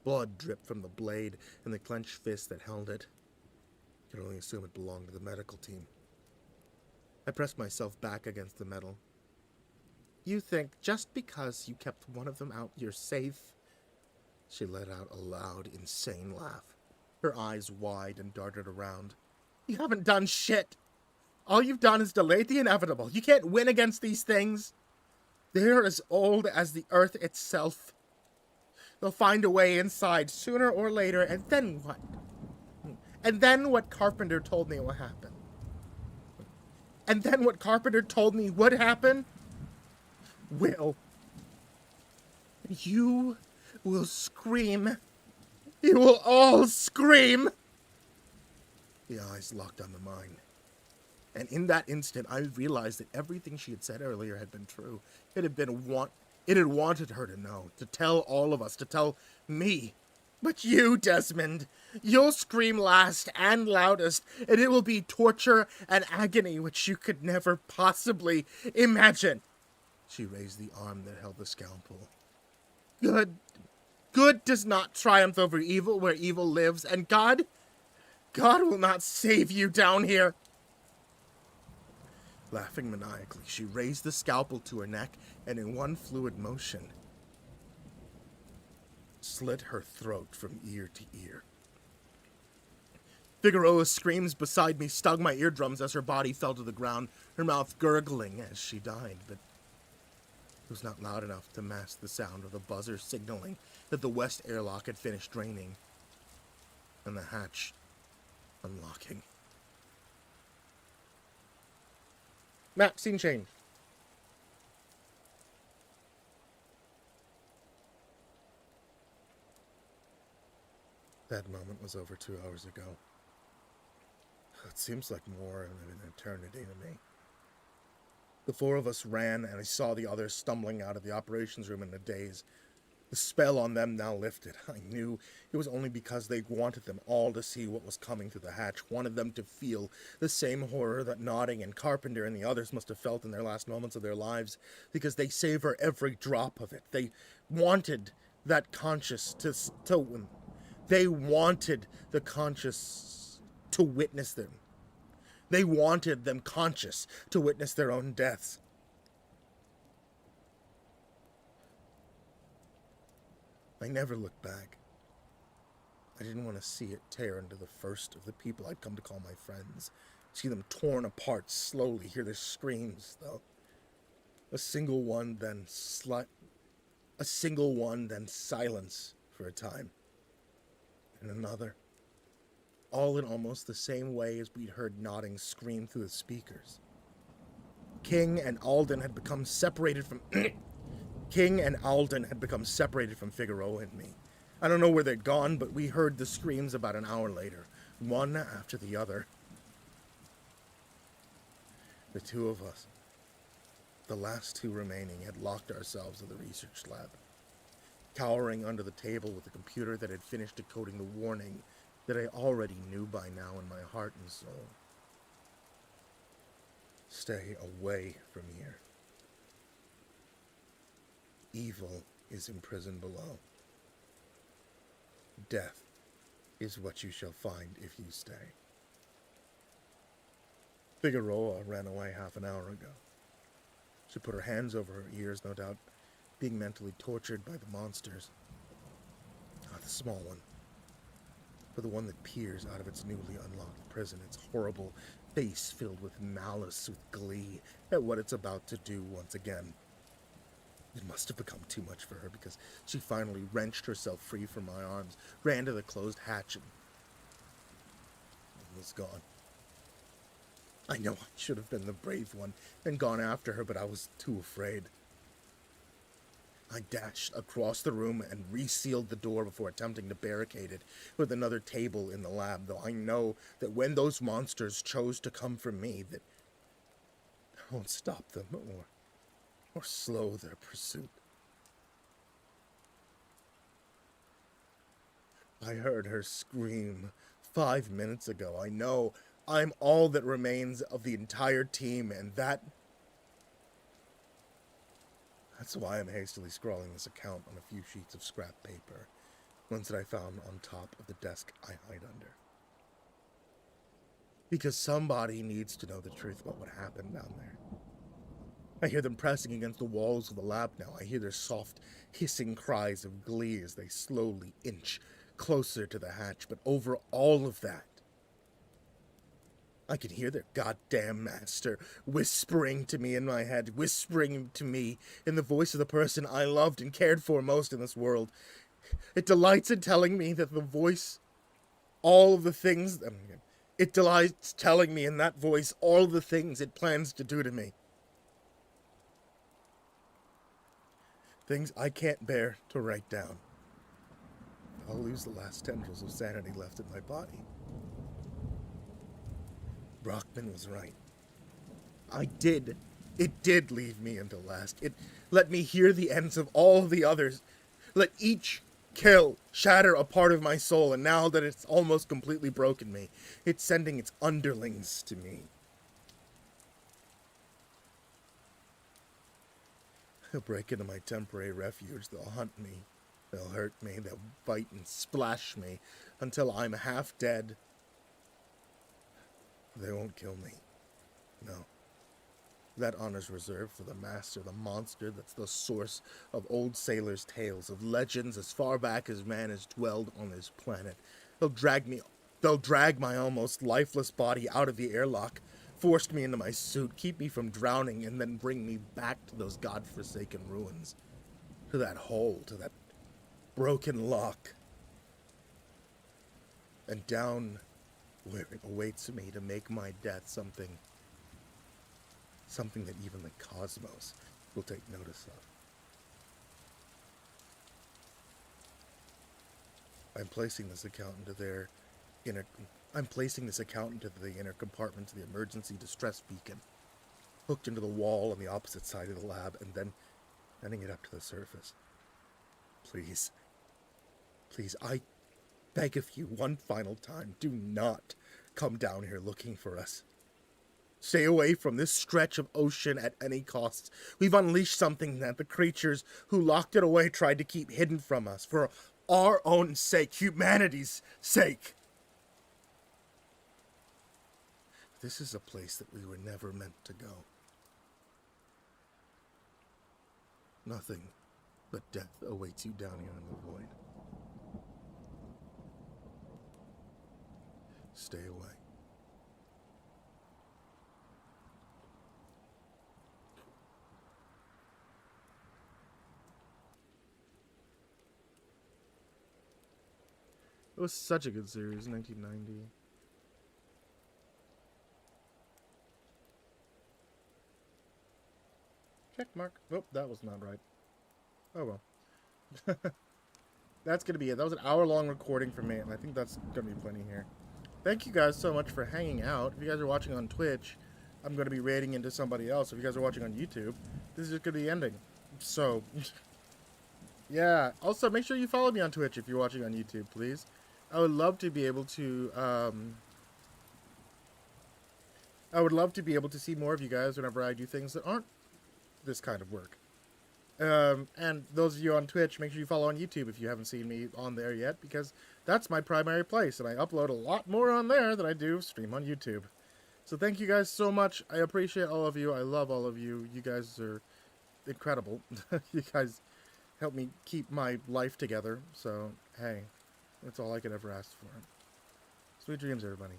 Blood dripped from the blade and the clenched fist that held it. I could only assume it belonged to the medical team. I pressed myself back against the metal. "You think just because you kept one of them out, you're safe?" She let out a loud, insane laugh, her eyes wide and darted around. "You haven't done shit. All you've done is delayed the inevitable. You can't win against these things. They're as old as the earth itself. They'll find a way inside sooner or later, and then what? And then what Carpenter told me will happen. And then what Carpenter told me would happen? You will scream. You will all scream." The eyes locked on mine. And in that instant, I realized that everything she had said earlier had been true. It had wanted her to know, to tell all of us, to tell me. "But you, Desmond, you'll scream last and loudest, and it will be torture and agony which you could never possibly imagine." She raised the arm that held the scalpel. Good does not triumph over evil where evil lives, and God will not save you down here." Laughing maniacally, she raised the scalpel to her neck, and in one fluid motion, slit her throat from ear to ear. Figueroa's screams beside me stung my eardrums as her body fell to the ground, her mouth gurgling as she died, but it was not loud enough to mask the sound of the buzzer signaling that the west airlock had finished draining, and the hatch unlocking. Map, scene change. That moment was over 2 hours ago. It seems like more than an eternity to me. The four of us ran, and I saw the others stumbling out of the operations room in a daze. The spell on them now lifted. I knew it was only because they wanted them all to see what was coming through the hatch, wanted them to feel the same horror that Notting and Carpenter and the others must have felt in their last moments of their lives, because they savor every drop of it. They wanted that conscious they wanted the conscious to witness them. They wanted them conscious to witness their own deaths. I never looked back. I didn't want to see it tear into the first of the people I'd come to call my friends. See them torn apart slowly, hear their screams, though. A single one, then a single one, then silence for a time, and another. All in almost the same way as we'd heard Nodding scream through the speakers. King and Alden had become separated from King and Alden had become separated from Figueroa and me. I don't know where they'd gone, but we heard the screams about an hour later, one after the other. The two of us, the last two remaining, had locked ourselves in the research lab, cowering under the table with a computer that had finished decoding the warning that I already knew by now in my heart and soul. Stay away from here. Evil is imprisoned below. Death is what you shall find if you stay. Figueroa ran away half an hour ago. She put her hands over her ears, no doubt being mentally tortured by the monsters. Not the small one, but the one that peers out of its newly unlocked prison, its horrible face filled with malice, with glee at what it's about to do once again. It must have become too much for her, because she finally wrenched herself free from my arms, ran to the closed hatch, and was gone. I know I should have been the brave one and gone after her, but I was too afraid. I dashed across the room and resealed the door before attempting to barricade it with another table in the lab, though I know that when those monsters chose to come for me, that I won't stop them or slow their pursuit. I heard her scream 5 minutes ago. I know I'm all that remains of the entire team, and that's why I'm hastily scrawling this account on a few sheets of scrap paper, ones that I found on top of the desk I hide under. Because somebody needs to know the truth about what happened down there. I hear them pressing against the walls of the lab now. I hear their soft, hissing cries of glee as they slowly inch closer to the hatch. But over all of that, I can hear their goddamn master whispering to me in my head, whispering to me in the voice of the person I loved and cared for most in this world. It delights in telling me that the voice, all of the things, it delights telling me in that voice all the things it plans to do to me. Things I can't bear to write down. I'll lose the last tendrils of sanity left in my body. Brockman was right. It did leave me until last. It let me hear the ends of all the others. Let each kill, shatter a part of my soul, and now that it's almost completely broken me, it's sending its underlings to me. They'll break into my temporary refuge. They'll hunt me. They'll hurt me. They'll bite and splash me until I'm half dead. They won't kill me. No. That honor's reserved for the master, the monster that's the source of old sailors' tales, of legends as far back as man has dwelled on this planet. They'll drag my almost lifeless body out of the airlock, force me into my suit, keep me from drowning, and then bring me back to those godforsaken ruins. To that hole, to that broken lock. And down where it awaits me to make my death something that even the cosmos will take notice of. I'm placing this account into the inner compartment of the emergency distress beacon, hooked into the wall on the opposite side of the lab, and then sending it up to the surface. Please, I beg of you one final time, do not come down here looking for us. Stay away from this stretch of ocean at any cost. We've unleashed something that the creatures who locked it away tried to keep hidden from us, for our own sake, humanity's sake. This is a place that we were never meant to go. Nothing but death awaits you down here in the void. Stay away. It was such a good series, 1990. Check mark. Oh, that was not right. Oh well. That's going to be it. That was an hour-long recording for me, and I think that's going to be plenty here. Thank you guys so much for hanging out. If you guys are watching on Twitch, I'm going to be raiding into somebody else. If you guys are watching on YouTube, this is just going to be ending. So, yeah. Also, make sure you follow me on Twitch if you're watching on YouTube, please. I would love to be able to, I would love to be able to see more of you guys whenever I do things that aren't this kind of work. And those of you on Twitch, make sure you follow on YouTube if you haven't seen me on there yet, because that's my primary place, and I upload a lot more on there than I do stream on YouTube. So thank you guys so much. I appreciate all of you. I love all of you. You guys are incredible. You guys help me keep my life together. So, hey, that's all I could ever ask for. Sweet dreams, everybody.